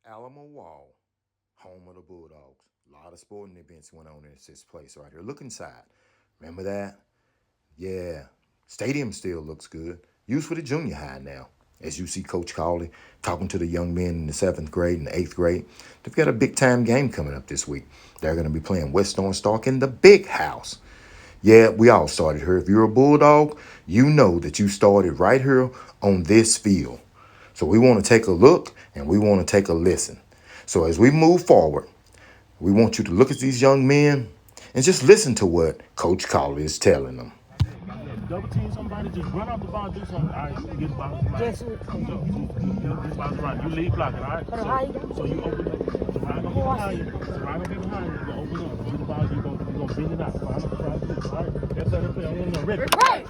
Alamo Wall, home of the Bulldogs. A lot of sporting events went on in this place right here. Look inside. Remember that? Yeah. Stadium still looks good. Used for the junior high now. As you see Coach Cawley talking to the young men in the 7th grade and the 8th grade. They've got a big time game coming up this week. They're going to be playing West Orange Stark in the big house. Yeah, we all started here. If you're a Bulldog, you know that you started right here on this field. So we want to take a look and we want to take a listen. So as we move forward, we want you to look at these young men and just listen to what Coach Collie is telling them. Double team somebody, just run off the ball, do something. All right, you get the ball. Yes, sir. This ball's right. You lead blocking, all right? So you open up. So right gonna get behind you. So right gonna get behind you. You open up. Get the ball, you gonna bend it out. So I'm gonna try to do it, all right? That's how they play. I want to know. Ready? Right.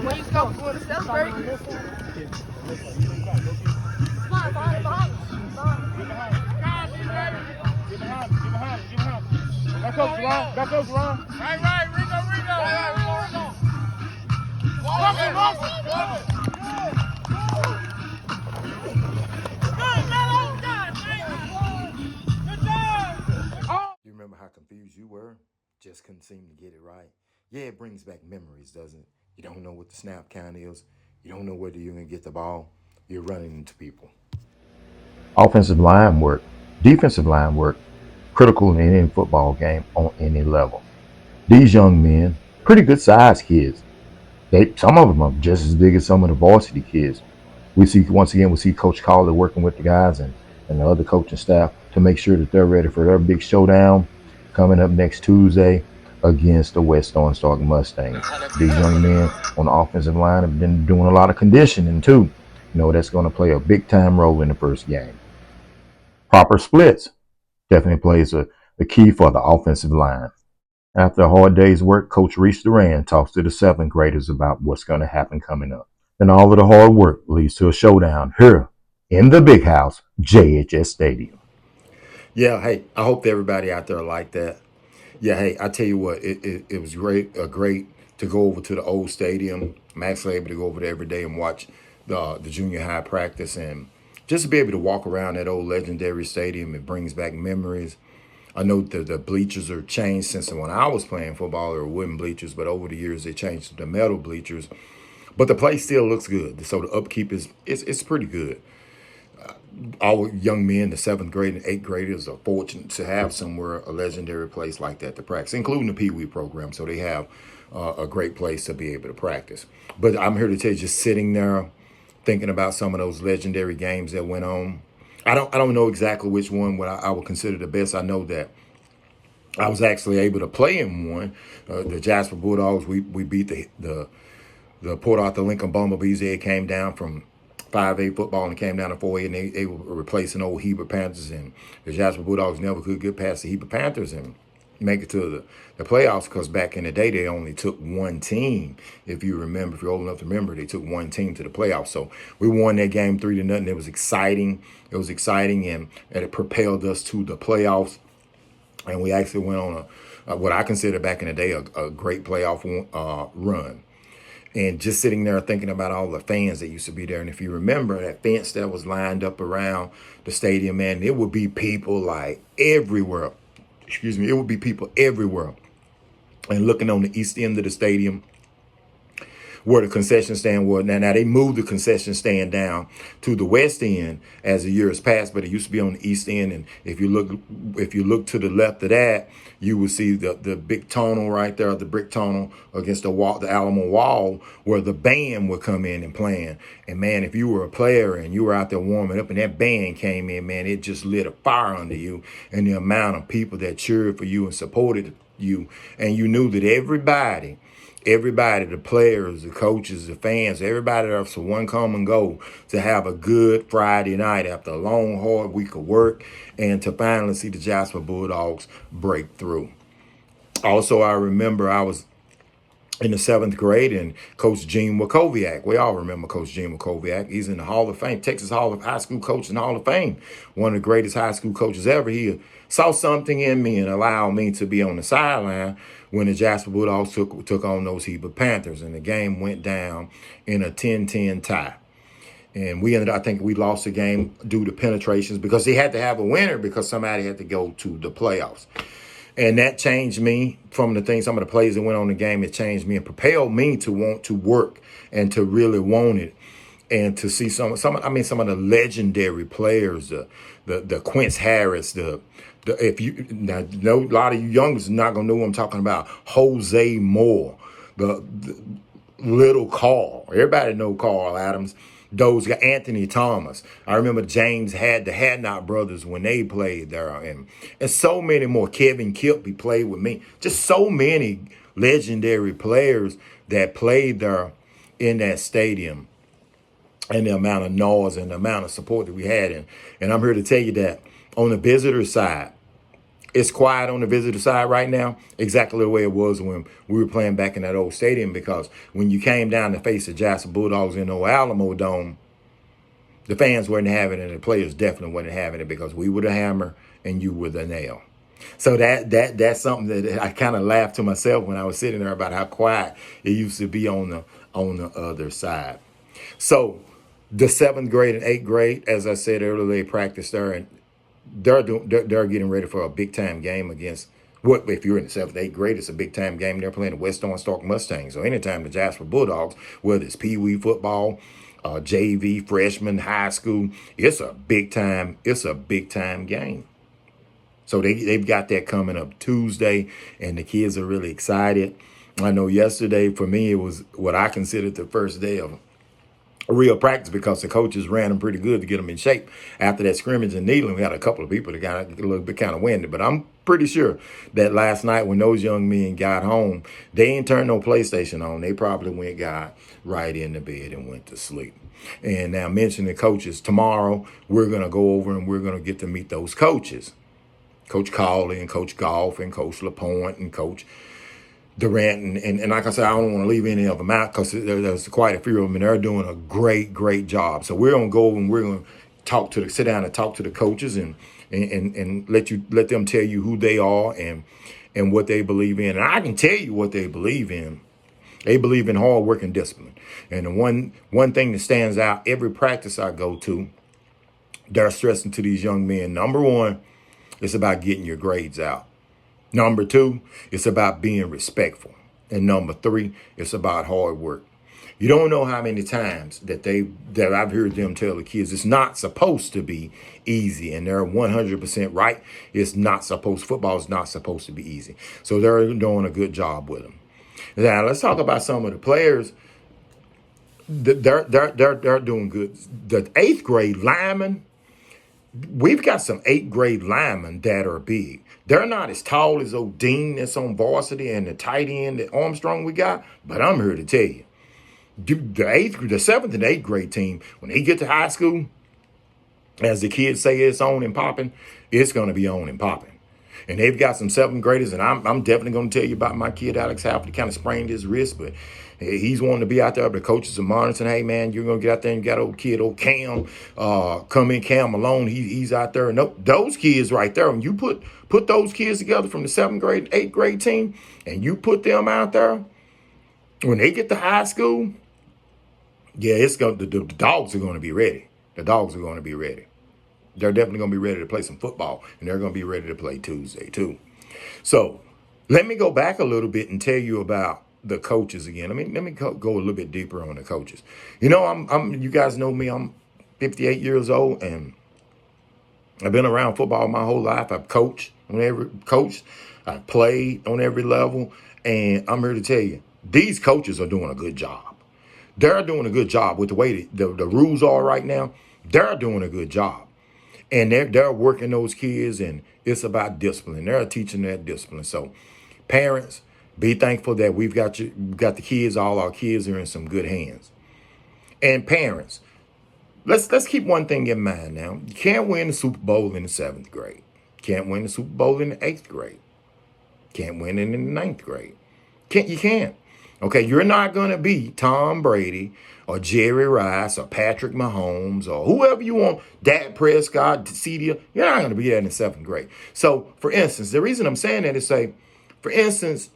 When you go for the celebrate. Yeah. Come on, behind. Get behind. Get behind. Back up, Ron. Back up, Ron. Right. Rico. You remember how confused you were? Just couldn't seem to get it right. Yeah, it brings back memories, doesn't it? You don't know what the snap count is. You don't know whether you're going to get the ball. You're running into people. Offensive line work, defensive line work, critical in any football game on any level. These young men, pretty good sized kids. Some of them are just as big as some of the varsity kids. We see Coach Collie working with the guys and the other coaching staff to make sure that they're ready for their big showdown coming up next Tuesday against the West Orange Stark Mustangs. These young men on the offensive line have been doing a lot of conditioning too. That's going to play a big time role in the first game. Proper splits definitely plays the key for the offensive line. After a hard day's work, Coach Reese Duran talks to the 7th graders about what's going to happen coming up. And all of the hard work leads to a showdown here in the big house, JHS Stadium. Yeah, hey, I hope everybody out there like that. Yeah, hey, I tell you what, it was great to go over to the old stadium. I'm actually able to go over there every day and watch the junior high practice, and just to be able to walk around that old legendary stadium, it brings back memories. I know that the bleachers are changed since when I was playing football. There were wooden bleachers, but over the years they changed to the metal bleachers. But the place still looks good, so the upkeep is it's pretty good. Our young men, the 7th grade and 8th graders, are fortunate to have somewhere a legendary place like that to practice, including the Pee Wee program. So they have a great place to be able to practice. But I'm here to tell you, just sitting there thinking about some of those legendary games that went on. I don't know exactly which one I would consider the best. I know that I was actually able to play in one. The Jasper Bulldogs, we beat the Port Arthur Lincoln Bumblebees. They came down from 5A football and came down to 4A, and they were replacing old Heber Panthers. And the Jasper Bulldogs never could get past the Heber Panthers and make it to the playoffs, because back in the day they only took one team. If you remember, if you're old enough to remember, they took one team to the playoffs. So we won that game 3-0. It was exciting. And it propelled us to the playoffs. And we actually went on what I consider back in the day a great playoff run. And just sitting there thinking about all the fans that used to be there. And if you remember, that fence that was lined up around the stadium, man, it would be people like everywhere. It would be people everywhere. And looking on the east end of the stadium, where the concession stand was. Now they moved the concession stand down to the west end as the years passed, but it used to be on the east end. And if you look to the left of that, you will see the big tunnel right there, the brick tunnel against the wall, the Alamo wall, where the band would come in and playing. And man, if you were a player and you were out there warming up and that band came in, man, it just lit a fire under you. And the amount of people that cheered for you and supported you, and you knew that everybody, the players, the coaches, the fans, everybody has for one common goal: to have a good Friday night after a long, hard week of work, and to finally see the Jasper Bulldogs break through. Also, I remember I was in the 7th grade, and Coach Gene Wakowiak. We all remember Coach Gene Wakowiak. He's in the Hall of Fame, Texas High School Coach in the Hall of Fame. One of the greatest high school coaches ever. He saw something in me and allowed me to be on the sideline when the Jasper Bulldogs took on those Heber Panthers, and the game went down in a 10-10 tie. And I think we lost the game due to penetrations because they had to have a winner because somebody had to go to the playoffs. And that changed me from some of the plays that went on the game. It changed me and propelled me to want to work and to really want it and to see some of the legendary players, the Quince Harris, if you now know a lot of you youngsters are not gonna know what I'm talking about. Jose Moore, the little Carl. Everybody know Carl Adams. Those guys, Anthony Thomas. I remember James had the Hadnot brothers when they played there, and so many more. Kevin Kilby played with me. Just so many legendary players that played there in that stadium, and the amount of noise and the amount of support that we had. And I'm here to tell you that on the visitor side, it's quiet on the visitor side right now, exactly the way it was when we were playing back in that old stadium, because when you came down to face the Jasper Bulldogs in the old Alamo Dome, the fans weren't having it and the players definitely weren't having it because we were the hammer and you were the nail. So that's something that I kind of laughed to myself when I was sitting there about how quiet it used to be on the other side. So the 7th grade and 8th grade, as I said earlier, they practiced there, and they're getting ready for a big time game against what, if you're in the 7th, 8th grade, it's a big time game. They're playing the West Orange Stark Mustangs. So anytime the Jasper Bulldogs, whether it's Pee Wee football, JV, freshman, high school, it's a big time game. So they've got that coming up Tuesday, and the kids are really excited. I know yesterday for me it was what I considered the first day of real practice because the coaches ran them pretty good to get them in shape. After that scrimmage in Neyland, we had a couple of people that got a little bit kind of winded, but I'm pretty sure that last night when those young men got home, they ain't turned no PlayStation on. They probably got right in the bed and went to sleep. And now mentioning the coaches, tomorrow we're going to go over and we're going to get to meet those coaches. Coach Cawley and Coach Goff and Coach LaPointe and Coach Durant, and like I said, I don't want to leave any of them out because there's quite a few of them, and they're doing a great job. So we're gonna go and we're gonna sit down and talk to the coaches and let them tell you who they are and what they believe in. And I can tell you what they believe in. They believe in hard work and discipline. And the one thing that stands out every practice I go to, they're stressing to these young men. Number one, it's about getting your grades out. Number two, it's about being respectful. And number three, it's about hard work. You don't know how many times that I've heard them tell the kids it's not supposed to be easy, and they're 100% right. Football is not supposed to be easy. So they're doing a good job with them. Now let's talk about some of the players. They're doing good. The 8th grade linemen, we've got some 8th grade linemen that are big. They're not as tall as old Dean that's on varsity and the tight end that Armstrong we got, but I'm here to tell you, the 7th and 8th grade team, when they get to high school, as the kids say, it's on and popping, it's going to be on and popping. And they've got some 7th graders, and I'm definitely going to tell you about my kid, Alex Halford. He kind of sprained his wrist, but he's wanting to be out there. The coaches are monitoring, hey, man, you're going to get out there and you got old Cam, come in, Cam Malone. He's out there. And those kids right there, when you put those kids together from the 7th grade, 8th grade team, and you put them out there, when they get to high school, yeah, the dogs are going to be ready. The dogs are going to be ready. They're definitely going to be ready to play some football, and they're going to be ready to play Tuesday too. So let me go back a little bit and tell you about the coaches again. Let me go a little bit deeper on the coaches. You know, you guys know me. I'm 58 years old, and I've been around football my whole life. I've coached. I've played on every level, and I'm here to tell you, these coaches are doing a good job. They're doing a good job with the way the rules are right now. They're doing a good job. And they're working those kids, and it's about discipline. They're teaching that discipline. So parents, be thankful that we've got the kids. All our kids are in some good hands. And parents, let's keep one thing in mind now. You can't win the Super Bowl in the 7th grade. Can't win the Super Bowl in the 8th grade. Can't win it in the 9th grade. You can't. Okay, you're not going to be Tom Brady or Jerry Rice or Patrick Mahomes or whoever you want, Dak Prescott, CeeDee. You're not going to be there in the 7th grade. So, for instance, the reason I'm saying that is for instance,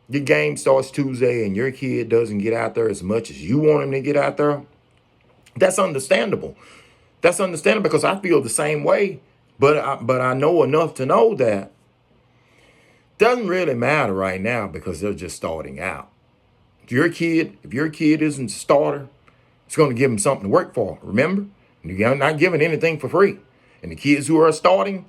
your game starts Tuesday and your kid doesn't get out there as much as you want him to get out there. That's understandable. That's understandable because I feel the same way. But I know enough to know that doesn't really matter right now because they're just starting out. If your kid isn't a starter, it's going to give them something to work for. Remember, you're not giving anything for free. And the kids who are starting,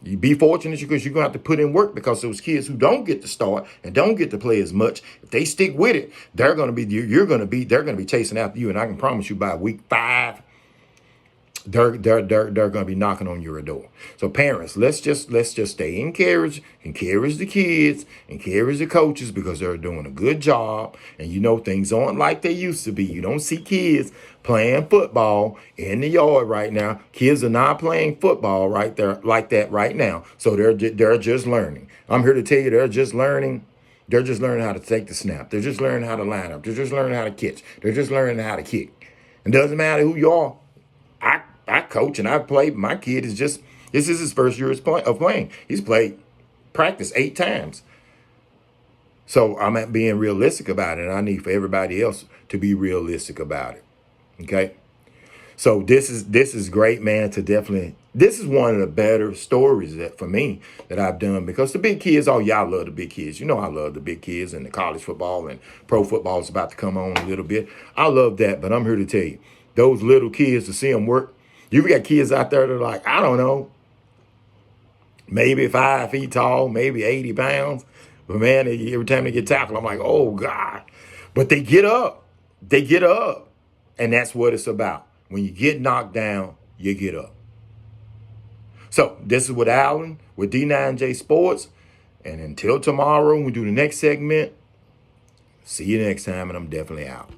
you be fortunate because you're going to have to put in work because those kids who don't get to start and don't get to play as much, if they stick with it, they're going to be chasing after you. And I can promise you by week 5, they're going to be knocking on your door. So parents, let's just stay encourage the kids, encourage the coaches because they're doing a good job. And things aren't like they used to be. You don't see kids playing football in the yard right now. Kids are not playing football right there like that right now. So they're just learning. I'm here to tell you they're just learning. They're just learning how to take the snap. They're just learning how to line up. They're just learning how to catch. They're just learning how to kick. It doesn't matter who you are. I coach and I play. My kid this is his first year of playing. He's practice 8 times. So I'm at being realistic about it. And I need for everybody else to be realistic about it. Okay. So this is great, man, this is one of the better stories for me that I've done because the big kids, y'all love the big kids. I love the big kids and the college football and pro football is about to come on a little bit. I love that, but I'm here to tell you, those little kids to see them work. You've got kids out there that are like, I don't know, maybe 5 feet tall, maybe 80 pounds. But man, every time they get tackled, I'm like, oh God. But they get up. And that's what it's about. When you get knocked down, you get up. So this is with Alan, with D9J Sports. And until tomorrow, when we do the next segment, see you next time, and I'm definitely out.